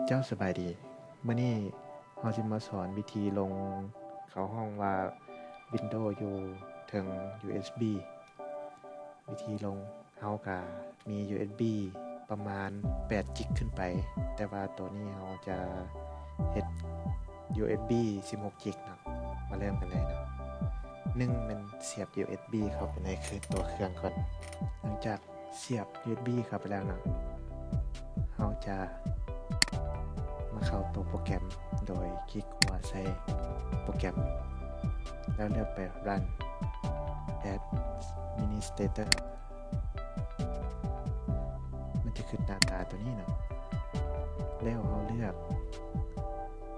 เจ้าสบายดีเมื่อนี้เราจะมาสอนวิธีลงเข้าห้องว่า Windows อยู่ถึง USB วิธีลงเฮาก็มี USB ประมาณ8 กิกขึ้นไปแต่ว่าตัวนี้เราจะเฮ็ด USB 16 กิกเนาะมาเริ่มกันเลยเนาะมันเสียบ USB เข้าไปในตัวเครื่องก่อนหลังจากเสียบ USB เข้าไปแล้วเนาะเราจะมาเข้าตัวโปรแกรมโดยคลิกหัวใส่โปรแกรมแล้วเลือกไป Run Administrator มันจะขึ้นหน้าตาตัวนี้เนาะแล้วเราเลือก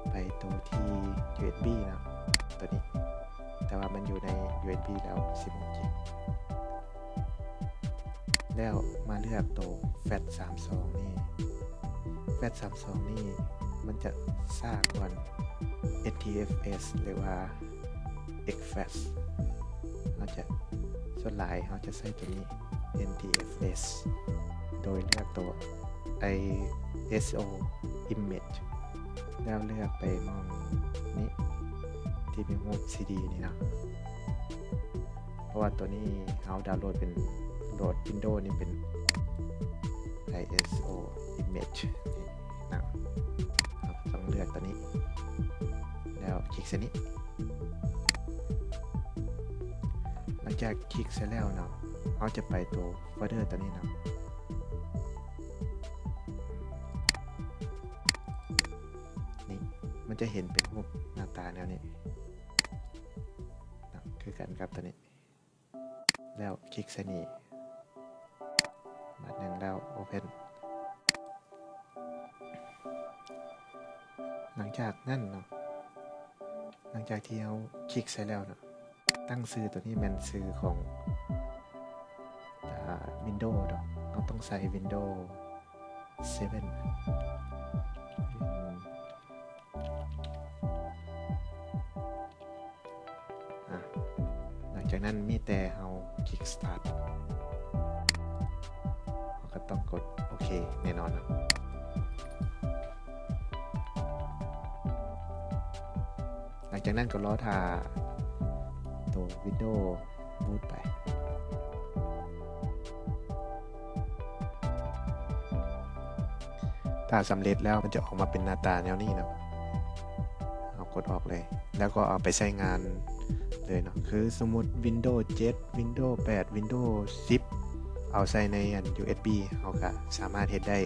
ไปตัวที่ USB เนาะตัวนี้แต่ว่ามันอยู่ใน USB แล้ว16 กิกแล้วมาเลือกตัว FAT32 นี่ FAT32 นี่มันจะซ่ากว่า NTFS หรือว่า exFAT ส่วนหลายเราจะใช้ตัวนี้ NTFS โดยเลือกตัว ISO image แล้วเลือกไปมองนี้ที่มีรูป CD นี่นะเพราะว่าตัวนี้เราดาวน์โหลดเป็นโหลด Windows นี่เป็น ISO image นี่นะต้องเลือกตัวนี้แล้วคลิกเส้นนี้หลังจากคลิกเสร็จแล้วเนาะเราจะไปตัวโฟลเดอร์ตัวนี้เนาะนี่มันจะเห็นเป็นรูปหน้าตาแนวนี้นะคือกันครับตัวนี้แล้วคลิกเส้นนี้บัดนึงแล้ว Open หลังจากนั้นเนาะหลังจากที่เราคลิกเสร็จแล้วเนาะตั้งชื่อตัวนี้เป็นชื่อของWindows เนาะเราต้องใส่ Windows 7หลังจากนั้นมีแต่เราคลิก Start เราก็ต้องกดโอเคแน่นอนนะหลังจากนั้นก็รอทาตัว Windows บูตไปถ้าสำเร็จแล้วมันจะออกมาเป็นหน้าตาแนวนี้เนาะเอากดออกเลยแล้วก็เอาไปใช้งานเลยเนาะคือสมมุติ Windows 7 Windows 8 Windows 10เอาใส่ในUSB เอาก็สามารถเฮ็ดได้